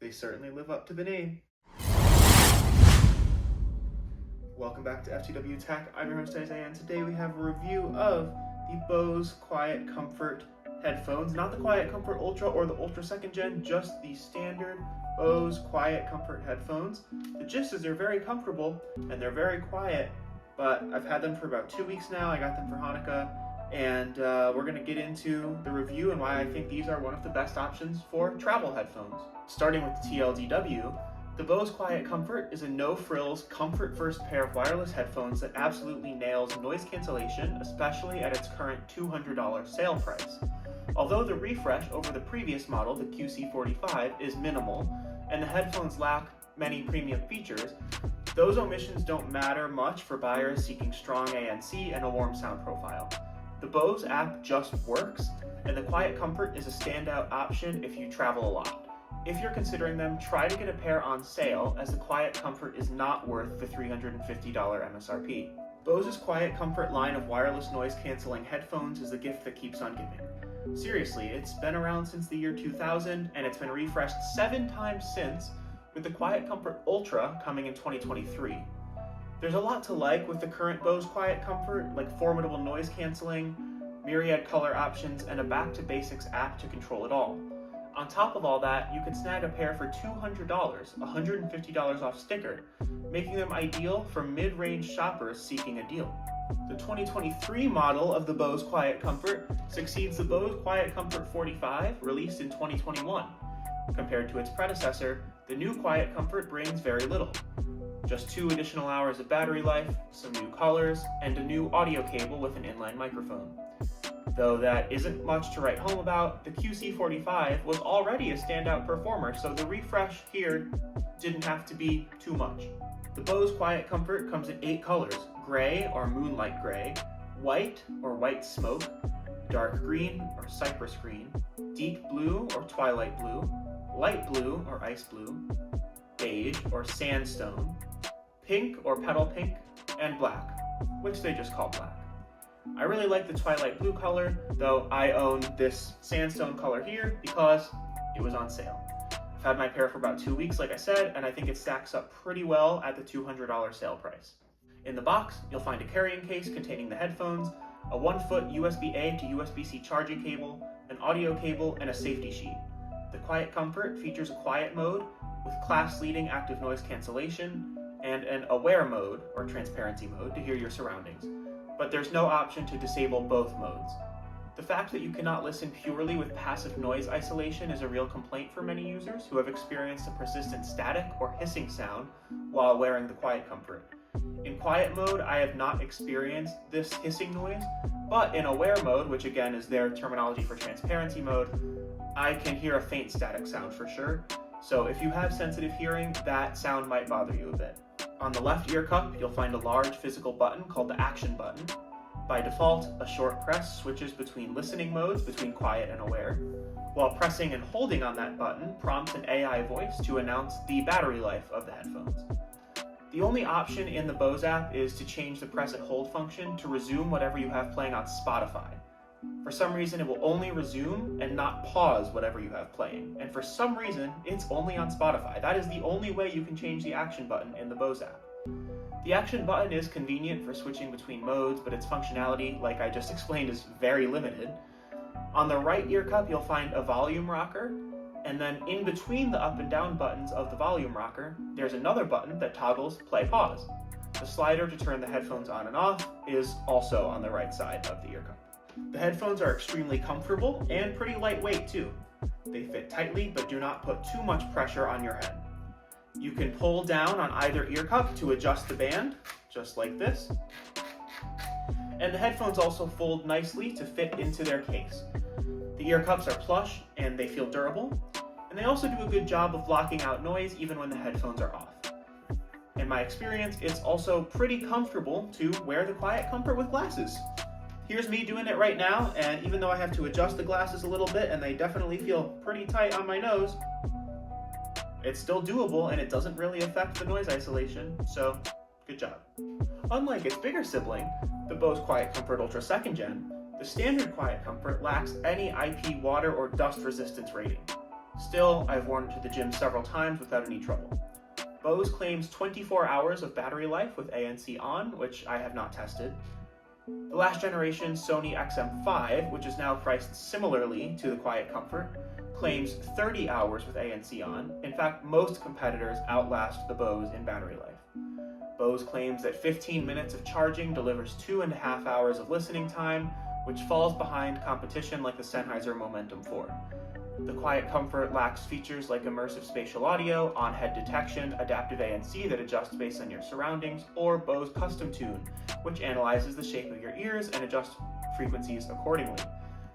They certainly live up to the name. Welcome back to FTW Tech. I'm your host Isaiah, and today we have a review of the Bose QuietComfort headphones. Not the QuietComfort Ultra or the Ultra 2nd Gen, just the standard Bose QuietComfort headphones. The gist is they're very comfortable and they're very quiet, but I've had them for about 2 weeks now. I got them for Hanukkah, and we're going to get into the review and why I think these are one of the best options for travel headphones. Starting with the TLDW, the Bose QuietComfort is a no-frills, comfort-first pair of wireless headphones that absolutely nails noise cancellation, especially at its current $200 sale price. Although the refresh over the previous model, the QC45, is minimal, and the headphones lack many premium features, those omissions don't matter much for buyers seeking strong ANC and a warm sound profile. The Bose app just works, and the QuietComfort is a standout option if you travel a lot. If you're considering them, try to get a pair on sale, as the QuietComfort is not worth the $350 MSRP. Bose's QuietComfort line of wireless noise-canceling headphones is a gift that keeps on giving. Seriously, it's been around since the year 2000, and it's been refreshed 7 times since, with the QuietComfort Ultra coming in 2023. There's a lot to like with the current Bose QuietComfort, like formidable noise canceling, myriad color options, and a back-to-basics app to control it all. On top of all that, you can snag a pair for $200, $150 off sticker, making them ideal for mid-range shoppers seeking a deal. The 2023 model of the Bose QuietComfort succeeds the Bose QuietComfort 45, released in 2021. Compared to its predecessor, the new QuietComfort brings very little. Just 2 additional hours of battery life, some new colors, and a new audio cable with an inline microphone. Though that isn't much to write home about, the QC45 was already a standout performer, so the refresh here didn't have to be too much. The Bose QuietComfort comes in 8 colors: gray or moonlight gray, white or white smoke, dark green or cypress green, deep blue or twilight blue, light blue or ice blue, beige or sandstone, pink or petal pink, and black, which they just call black. I really like the twilight blue color, though I own this sandstone color here because it was on sale. I've had my pair for about 2 weeks, like I said, and I think it stacks up pretty well at the $200 sale price. In the box, you'll find a carrying case containing the headphones, a 1-foot USB-A to USB-C charging cable, an audio cable, and a safety sheet. The QuietComfort features a quiet mode with class-leading active noise cancellation and an aware mode, or transparency mode, to hear your surroundings. But there's no option to disable both modes. The fact that you cannot listen purely with passive noise isolation is a real complaint for many users who have experienced a persistent static or hissing sound while wearing the QuietComfort. In quiet mode, I have not experienced this hissing noise, but in aware mode, which again is their terminology for transparency mode, I can hear a faint static sound for sure. So if you have sensitive hearing, that sound might bother you a bit. On the left ear cup, you'll find a large physical button called the Action button. By default, a short press switches between listening modes between quiet and aware, while pressing and holding on that button prompts an AI voice to announce the battery life of the headphones. The only option in the Bose app is to change the press and hold function to resume whatever you have playing on Spotify. For some reason, it will only resume and not pause whatever you have playing, and for some reason, it's only on Spotify. That is the only way you can change the Action button in the Bose app. The Action button is convenient for switching between modes, but its functionality, like I just explained, is very limited. On the right ear cup, you'll find a volume rocker, and then in between the up and down buttons of the volume rocker, there's another button that toggles play-pause. The slider to turn the headphones on and off is also on the right side of the ear cup. The headphones are extremely comfortable and pretty lightweight too. They fit tightly but do not put too much pressure on your head. You can pull down on either ear cup to adjust the band, just like this. And the headphones also fold nicely to fit into their case. The ear cups are plush and they feel durable, and they also do a good job of blocking out noise even when the headphones are off. In my experience, it's also pretty comfortable to wear the QuietComfort with glasses. Here's me doing it right now, and even though I have to adjust the glasses a little bit and they definitely feel pretty tight on my nose, it's still doable and it doesn't really affect the noise isolation, so good job. Unlike its bigger sibling, the Bose QuietComfort Ultra 2nd Gen, the standard QuietComfort lacks any IP water or dust resistance rating. Still, I've worn it to the gym several times without any trouble. Bose claims 24 hours of battery life with ANC on, which I have not tested. The last generation Sony XM5, which is now priced similarly to the QuietComfort, claims 30 hours with ANC on. In fact, most competitors outlast the Bose in battery life. Bose claims that 15 minutes of charging delivers 2.5 hours of listening time, which falls behind competition like the Sennheiser Momentum 4. The QuietComfort lacks features like immersive spatial audio, on-head detection, adaptive ANC that adjusts based on your surroundings, or Bose Custom Tune, which analyzes the shape of your ears and adjusts frequencies accordingly.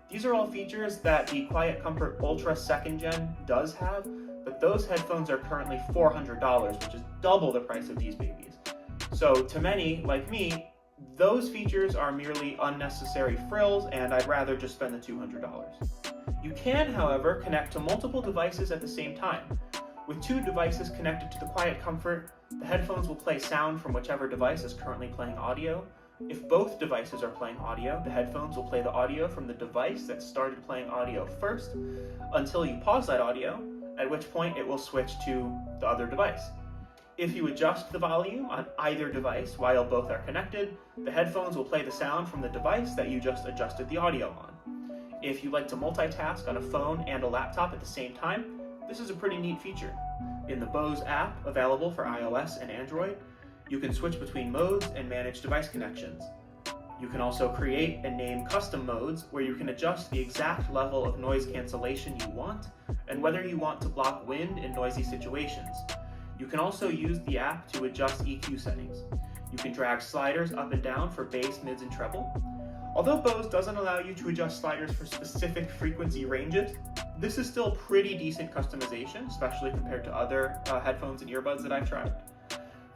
These are all features that the QuietComfort Ultra 2nd Gen does have, but those headphones are currently $400, which is double the price of these babies. So to many, like me, those features are merely unnecessary frills, and I'd rather just spend the $200. You can, however, connect to multiple devices at the same time. With 2 devices connected to the QuietComfort, the headphones will play sound from whichever device is currently playing audio. If both devices are playing audio, the headphones will play the audio from the device that started playing audio first until you pause that audio, at which point it will switch to the other device. If you adjust the volume on either device while both are connected, the headphones will play the sound from the device that you just adjusted the audio on. If you like to multitask on a phone and a laptop at the same time, this is a pretty neat feature. In the Bose app, available for iOS and Android, you can switch between modes and manage device connections. You can also create and name custom modes where you can adjust the exact level of noise cancellation you want and whether you want to block wind in noisy situations. You can also use the app to adjust EQ settings. You can drag sliders up and down for bass, mids, and treble. Although Bose doesn't allow you to adjust sliders for specific frequency ranges, this is still pretty decent customization, especially compared to other headphones and earbuds that I've tried.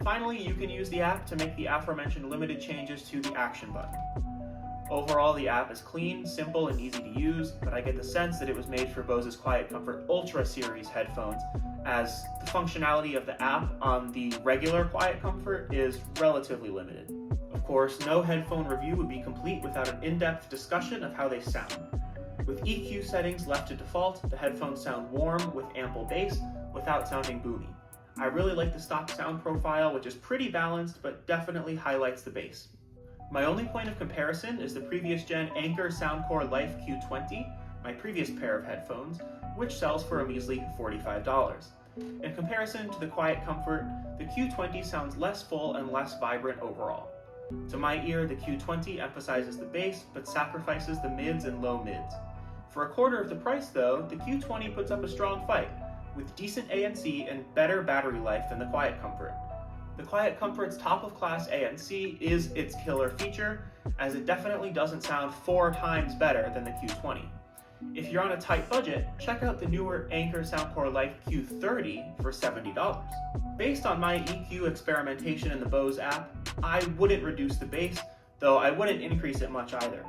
Finally, you can use the app to make the aforementioned limited changes to the action button. Overall, the app is clean, simple, and easy to use, but I get the sense that it was made for Bose's QuietComfort Ultra series headphones, as the functionality of the app on the regular QuietComfort is relatively limited. Of course, no headphone review would be complete without an in-depth discussion of how they sound. With EQ settings left to default, the headphones sound warm with ample bass without sounding boomy. I really like the stock sound profile, which is pretty balanced but definitely highlights the bass. My only point of comparison is the previous gen Anker Soundcore Life Q20, my previous pair of headphones, which sells for a measly $45. In comparison to the QuietComfort, the Q20 sounds less full and less vibrant overall. To my ear, the Q20 emphasizes the bass but sacrifices the mids and low mids. For a quarter of the price though, the Q20 puts up a strong fight, with decent ANC and better battery life than the QuietComfort. The QuietComfort's top-of-class ANC is its killer feature, as it definitely doesn't sound 4 times better than the Q20. If you're on a tight budget, check out the newer Anker Soundcore Life Q30 for $70. Based on my EQ experimentation in the Bose app, I wouldn't reduce the bass, though I wouldn't increase it much either.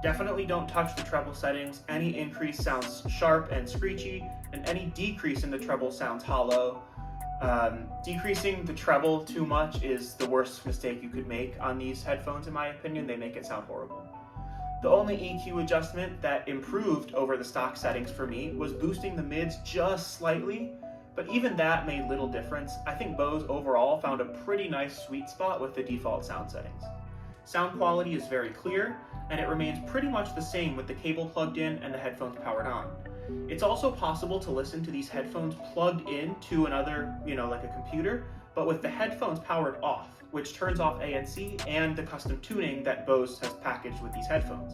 Definitely don't touch the treble settings. Any increase sounds sharp and screechy, and any decrease in the treble sounds hollow. Decreasing the treble too much is the worst mistake you could make on these headphones, in my opinion. They make it sound horrible. The only EQ adjustment that improved over the stock settings for me was boosting the mids just slightly, but even that made little difference. I think Bose overall found a pretty nice sweet spot with the default sound settings. Sound quality is very clear, and it remains pretty much the same with the cable plugged in and the headphones powered on. It's also possible to listen to these headphones plugged in to another, like a computer, but with the headphones powered off, which turns off ANC and the custom tuning that Bose has packaged with these headphones.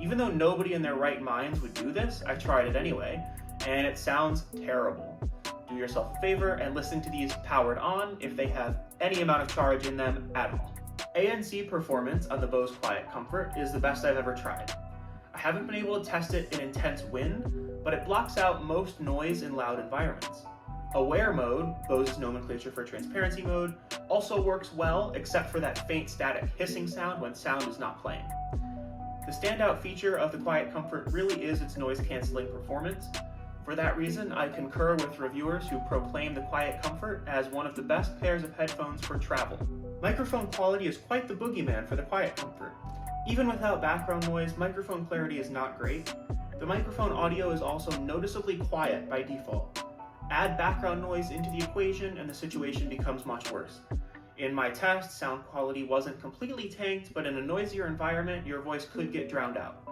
Even though nobody in their right minds would do this, I tried it anyway, and it sounds terrible. Do yourself a favor and listen to these powered on if they have any amount of charge in them at all. ANC performance on the Bose QuietComfort is the best I've ever tried. I haven't been able to test it in intense wind, but it blocks out most noise in loud environments. Aware mode, Bose's nomenclature for transparency mode, also works well except for that faint static hissing sound when sound is not playing. The standout feature of the QuietComfort really is its noise cancelling performance. For that reason, I concur with reviewers who proclaim the QuietComfort as one of the best pairs of headphones for travel. Microphone quality is quite the boogeyman for the QuietComfort. Even without background noise, microphone clarity is not great. The microphone audio is also noticeably quiet by default. Add background noise into the equation and the situation becomes much worse. In my test, sound quality wasn't completely tanked, but in a noisier environment, your voice could get drowned out.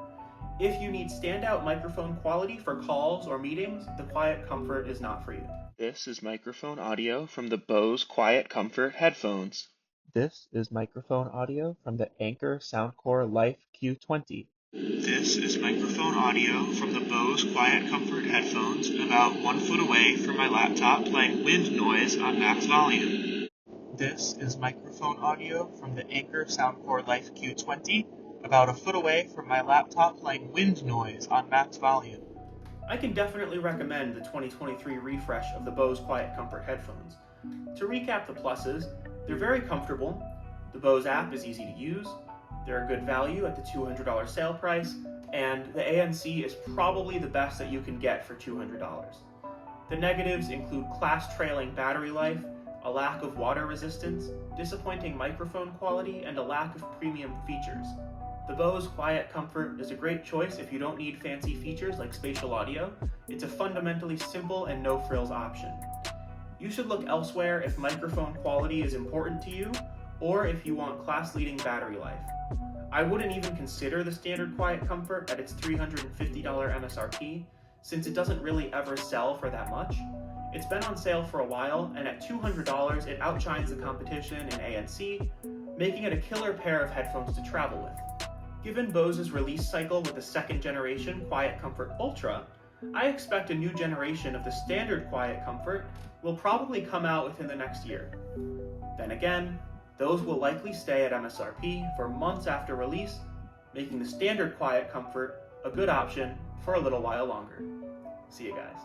If you need standout microphone quality for calls or meetings, the QuietComfort is not for you. This is microphone audio from the Bose QuietComfort headphones. This is microphone audio from the Anker Soundcore Life Q20. This is microphone audio from the Bose QuietComfort headphones about 1 foot away from my laptop playing wind noise on max volume. This is microphone audio from the Anker Soundcore Life Q20 about 1 foot away from my laptop playing wind noise on max volume. I can definitely recommend the 2023 refresh of the Bose QuietComfort headphones. To recap the pluses, they're very comfortable, the Bose app is easy to use, they're a good value at the $200 sale price, and the ANC is probably the best that you can get for $200. The negatives include class-trailing battery life, a lack of water resistance, disappointing microphone quality, and a lack of premium features. The Bose QuietComfort is a great choice if you don't need fancy features like spatial audio. It's a fundamentally simple and no-frills option. You should look elsewhere if microphone quality is important to you, or if you want class-leading battery life. I wouldn't even consider the standard QuietComfort at its $350 MSRP, since it doesn't really ever sell for that much. It's been on sale for a while, and at $200 it outshines the competition in ANC, making it a killer pair of headphones to travel with. Given Bose's release cycle with the second generation QuietComfort Ultra, I expect a new generation of the standard QuietComfort will probably come out within the next year. Then again, those will likely stay at MSRP for months after release, making the standard QuietComfort a good option for a little while longer. See you guys.